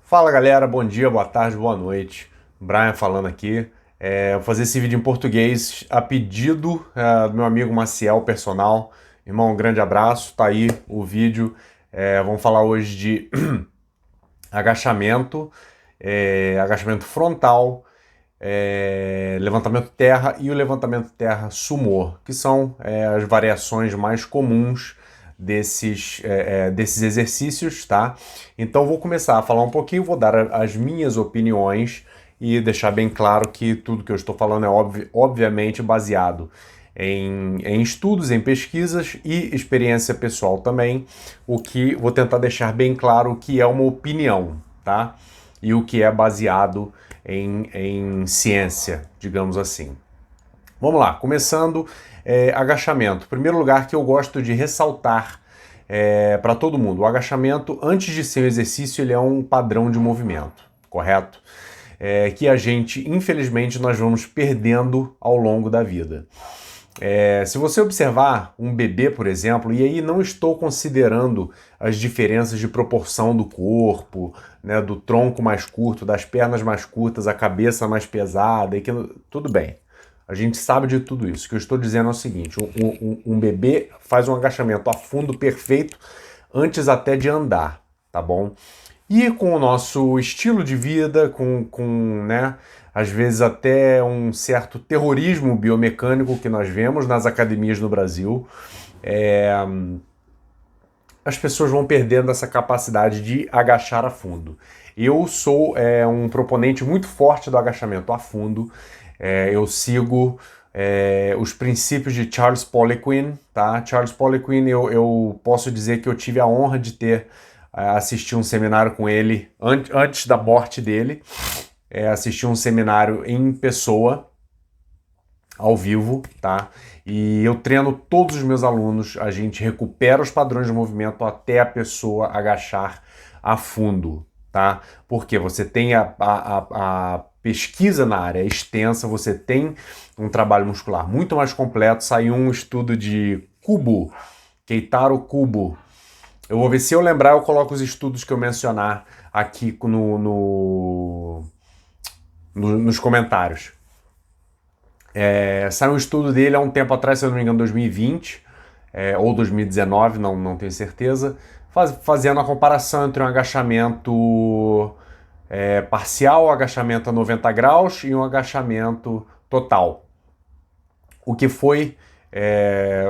Fala galera, bom dia, boa tarde, boa noite. Brian falando aqui. Vou fazer esse vídeo em português a pedido do meu amigo Maciel, personal. Irmão, um grande abraço, tá aí o vídeo. Vamos falar hoje de agachamento, agachamento frontal, levantamento terra e o levantamento terra sumô, que são as variações mais comuns desses exercícios, tá? Então vou começar a falar um pouquinho, vou dar as minhas opiniões e deixar bem claro que tudo que eu estou falando é obviamente baseado em estudos, em pesquisas e experiência pessoal também, o que vou tentar deixar bem claro o que é uma opinião, tá? E o que é baseado em ciência, digamos assim. Vamos lá, começando agachamento. Primeiro lugar que eu gosto de ressaltar para todo mundo, o agachamento, antes de ser um exercício, ele é um padrão de movimento, correto? Que a gente, infelizmente, nós vamos perdendo ao longo da vida. Se você observar um bebê, por exemplo, e aí não estou considerando as diferenças de proporção do corpo, né, do tronco mais curto, das pernas mais curtas, a cabeça mais pesada, tudo bem. A gente sabe de tudo isso. O que eu estou dizendo é o seguinte, um bebê faz um agachamento a fundo perfeito antes até de andar, tá bom? E com o nosso estilo de vida, né, às vezes até um certo terrorismo biomecânico que nós vemos nas academias no Brasil, as pessoas vão perdendo essa capacidade de agachar a fundo. Eu sou um proponente muito forte do agachamento a fundo. Eu sigo os princípios de Charles Poliquin, tá? Charles Poliquin, eu posso dizer que eu tive a honra de ter assistido um seminário com ele antes da morte dele. Assisti um seminário em pessoa, ao vivo, tá? E eu treino todos os meus alunos, a gente recupera os padrões de movimento até a pessoa agachar a fundo, tá? Porque você tem a pesquisa na área extensa, você tem um trabalho muscular muito mais completo. Saiu um estudo de Kubo, Keitaro Kubo. Eu vou ver se eu lembrar, eu coloco os estudos que eu mencionar aqui nos comentários. Saiu um estudo dele há um tempo atrás, se eu não me engano, 2020 ou 2019, não tenho certeza, fazendo a comparação entre um agachamento parcial, um agachamento a 90 graus e um agachamento total. O que foi,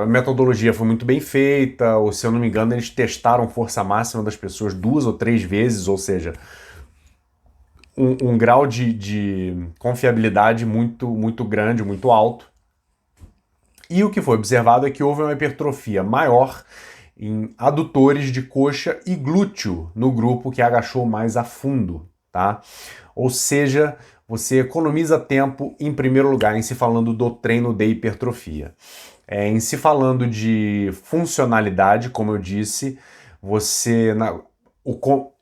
a metodologia foi muito bem feita, ou se eu não me engano, eles testaram força máxima das pessoas 2 ou 3 vezes, ou seja, um grau de confiabilidade muito grande, muito alto. E o que foi observado é que houve uma hipertrofia maior em adutores de coxa e glúteo no grupo que agachou mais a fundo, tá? Ou seja, você economiza tempo em primeiro lugar em se falando do treino de hipertrofia. Em se falando de funcionalidade, como eu disse,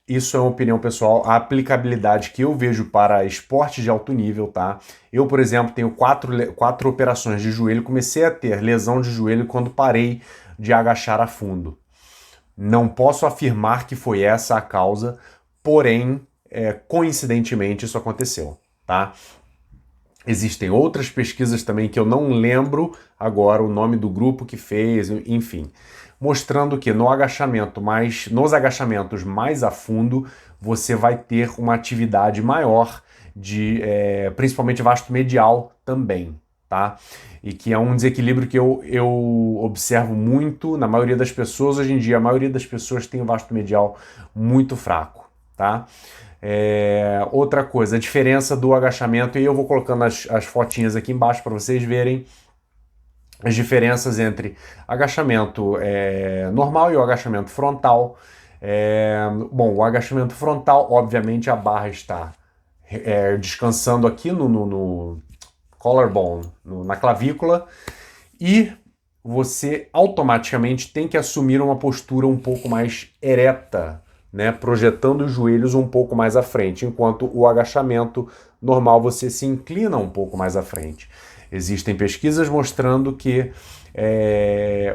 isso é uma opinião pessoal, a aplicabilidade que eu vejo para esporte de alto nível, tá? Eu, por exemplo, tenho quatro operações de joelho, comecei a ter lesão de joelho quando parei de agachar a fundo. Não posso afirmar que foi essa a causa, porém, coincidentemente isso aconteceu, tá? Existem outras pesquisas também que eu não lembro agora o nome do grupo que fez, enfim, mostrando que nos agachamentos mais a fundo, você vai ter uma atividade maior principalmente vasto medial também, tá? E que é um desequilíbrio que eu observo muito na maioria das pessoas. Hoje em dia, a maioria das pessoas tem o vasto medial muito fraco, tá? Outra coisa, a diferença do agachamento, e eu vou colocando as fotinhas aqui embaixo para vocês verem as diferenças entre agachamento normal e o agachamento frontal. Bom, o agachamento frontal, obviamente a barra está descansando aqui no collarbone, na clavícula, e você automaticamente tem que assumir uma postura um pouco mais ereta, né, projetando os joelhos um pouco mais à frente, enquanto o agachamento normal você se inclina um pouco mais à frente. Existem pesquisas mostrando que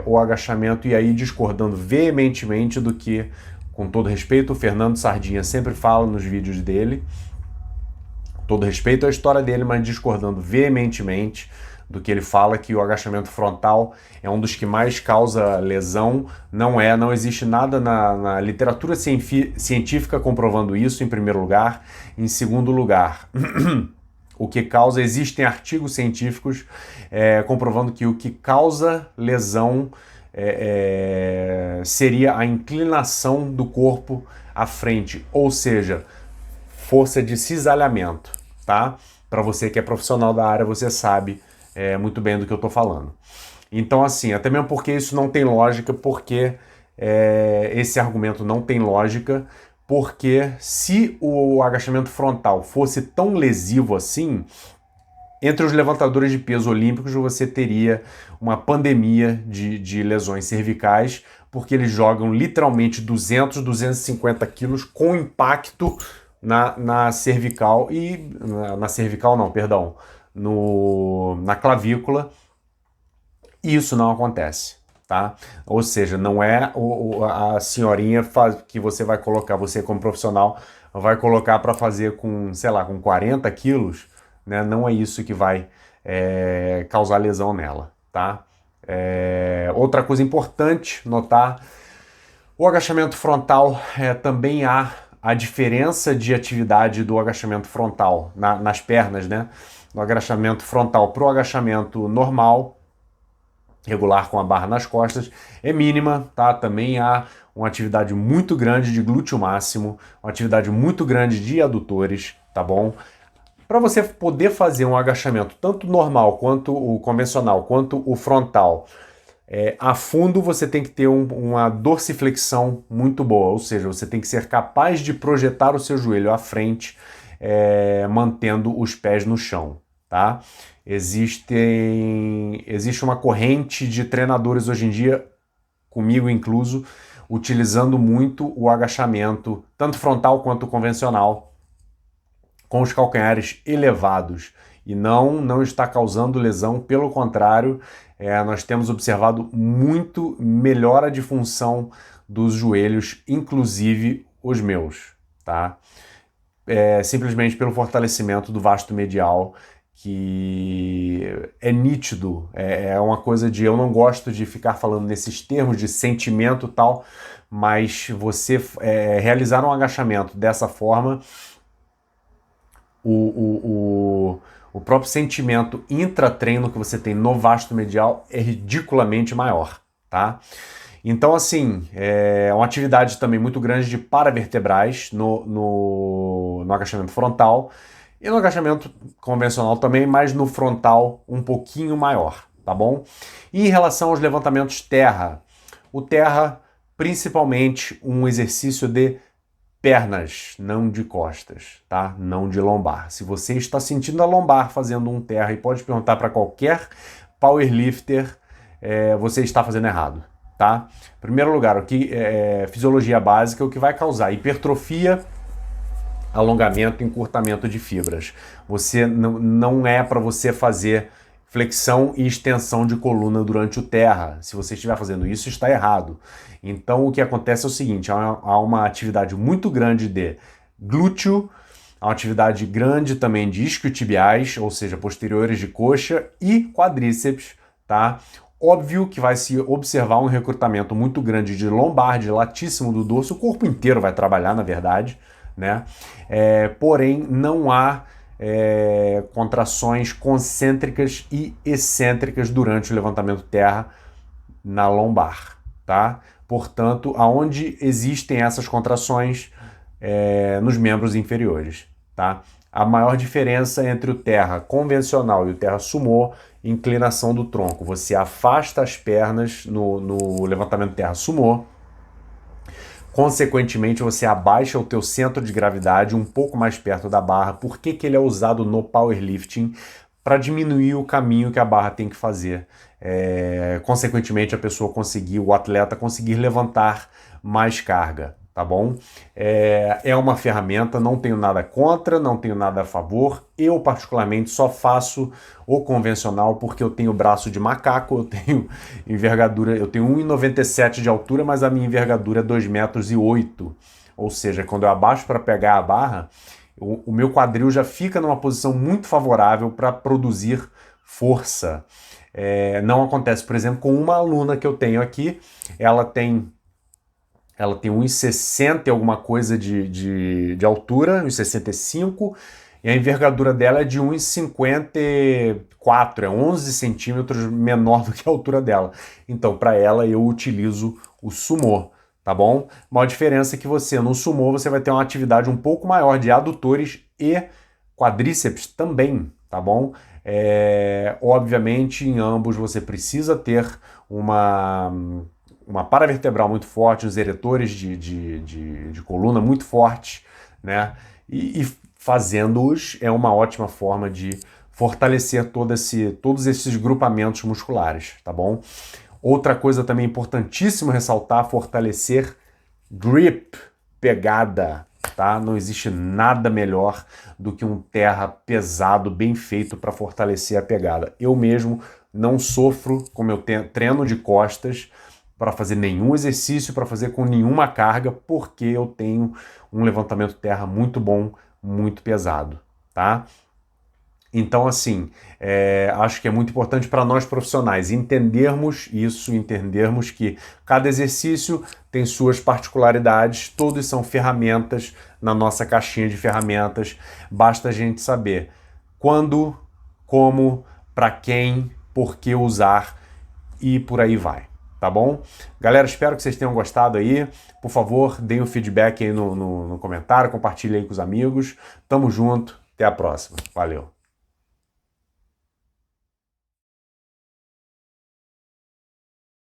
o agachamento, e aí discordando veementemente do que com todo respeito, o Fernando Sardinha sempre fala nos vídeos dele, todo respeito à história dele, mas discordando veementemente do que ele fala, que o agachamento frontal é um dos que mais causa lesão. Não existe nada na literatura científica comprovando isso, em primeiro lugar. Em segundo lugar, o que causa, existem artigos científicos comprovando que o que causa lesão seria a inclinação do corpo à frente, ou seja, força de cisalhamento, tá? Para você que é profissional da área, você sabe muito bem do que eu estou falando. Então, assim, até mesmo porque isso não tem lógica, porque esse argumento não tem lógica, porque se o agachamento frontal fosse tão lesivo assim, entre os levantadores de peso olímpicos você teria uma pandemia de lesões cervicais, porque eles jogam literalmente 200, 250 quilos com impacto na cervical e... na cervical não, perdão, na clavícula, e isso não acontece, tá? Ou seja, não é a senhorinha que você vai colocar, você como profissional, vai colocar para fazer com, sei lá, com 40 quilos, né? Não é isso que vai causar lesão nela, tá? Outra coisa importante notar, o agachamento frontal também há a diferença de atividade do agachamento frontal nas pernas, né? Do agachamento frontal para o agachamento normal, regular com a barra nas costas, é mínima, tá? Também há uma atividade muito grande de glúteo máximo, uma atividade muito grande de adutores, tá bom? Para você poder fazer um agachamento tanto normal quanto o convencional, quanto o frontal, a fundo, você tem que ter uma dorsiflexão muito boa, ou seja, você tem que ser capaz de projetar o seu joelho à frente, mantendo os pés no chão, tá? Existe uma corrente de treinadores hoje em dia, comigo incluso, utilizando muito o agachamento, tanto frontal quanto convencional, com os calcanhares elevados, e não está causando lesão, pelo contrário, nós temos observado muito melhora de função dos joelhos, inclusive os meus, tá? Simplesmente pelo fortalecimento do vasto medial, que é nítido, é uma coisa de... eu não gosto de ficar falando nesses termos de sentimento e tal, mas você realizar um agachamento dessa forma, o próprio sentimento intratreino que você tem no vasto medial é ridiculamente maior, tá? Então, assim, é uma atividade também muito grande de paravertebrais no agachamento frontal e no agachamento convencional também, mas no frontal um pouquinho maior, tá bom? E em relação aos levantamentos terra, o terra, principalmente um exercício de pernas, não de costas, tá? Não de lombar. Se você está sentindo a lombar fazendo um terra, e pode perguntar para qualquer powerlifter, você está fazendo errado, tá? Em primeiro lugar, fisiologia básica, o que vai causar hipertrofia, alongamento e encurtamento de fibras. Não é para você fazer flexão e extensão de coluna durante o terra. Se você estiver fazendo isso, está errado. Então, o que acontece é o seguinte, há uma atividade muito grande de glúteo, há uma atividade grande também de isquiotibiais, ou seja, posteriores de coxa e quadríceps, tá? Óbvio que vai se observar um recrutamento muito grande de lombar, de latíssimo do dorso, o corpo inteiro vai trabalhar, na verdade, né? Porém, não há contrações concêntricas e excêntricas durante o levantamento terra na lombar, tá? Portanto, aonde existem essas contrações nos membros inferiores, tá? A maior diferença entre o terra convencional e o terra sumô, inclinação do tronco. Você afasta as pernas no levantamento terra sumô, consequentemente você abaixa o teu centro de gravidade um pouco mais perto da barra. Por que ele é usado no powerlifting? Para diminuir o caminho que a barra tem que fazer. Consequentemente o atleta conseguir levantar mais carga, tá bom? É uma ferramenta, não tenho nada contra, não tenho nada a favor. Eu, particularmente, só faço o convencional porque eu tenho braço de macaco, eu tenho envergadura, eu tenho 1,97 de altura, mas a minha envergadura é 2,08 metros. Ou seja, quando eu abaixo para pegar a barra, o meu quadril já fica numa posição muito favorável para produzir força. Não acontece, por exemplo, com uma aluna que eu tenho aqui, ela tem 1,60 e alguma coisa de altura, 1,65, e a envergadura dela é de 1,54, é 11 centímetros menor do que a altura dela. Então, para ela, eu utilizo o sumô, tá bom? Uma diferença é que você, no sumô, você vai ter uma atividade um pouco maior de adutores e quadríceps também, tá bom? Obviamente, em ambos, você precisa ter uma paravertebral muito forte, os eretores de coluna muito fortes, né? E fazendo-os é uma ótima forma de fortalecer todos esses grupamentos musculares, tá bom? Outra coisa também importantíssimo ressaltar, fortalecer grip, pegada, tá? Não existe nada melhor do que um terra pesado, bem feito para fortalecer a pegada. Eu mesmo não sofro com meu treino de costas para fazer nenhum exercício, para fazer com nenhuma carga, porque eu tenho um levantamento terra muito bom, muito pesado, tá? Então, assim, acho que é muito importante para nós profissionais entendermos isso, entendermos que cada exercício tem suas particularidades, todos são ferramentas na nossa caixinha de ferramentas, basta a gente saber quando, como, para quem, por que usar e por aí vai. Tá bom? Galera, espero que vocês tenham gostado aí. Por favor, deem um feedback aí no comentário, compartilhem aí com os amigos. Tamo junto, até a próxima. Valeu!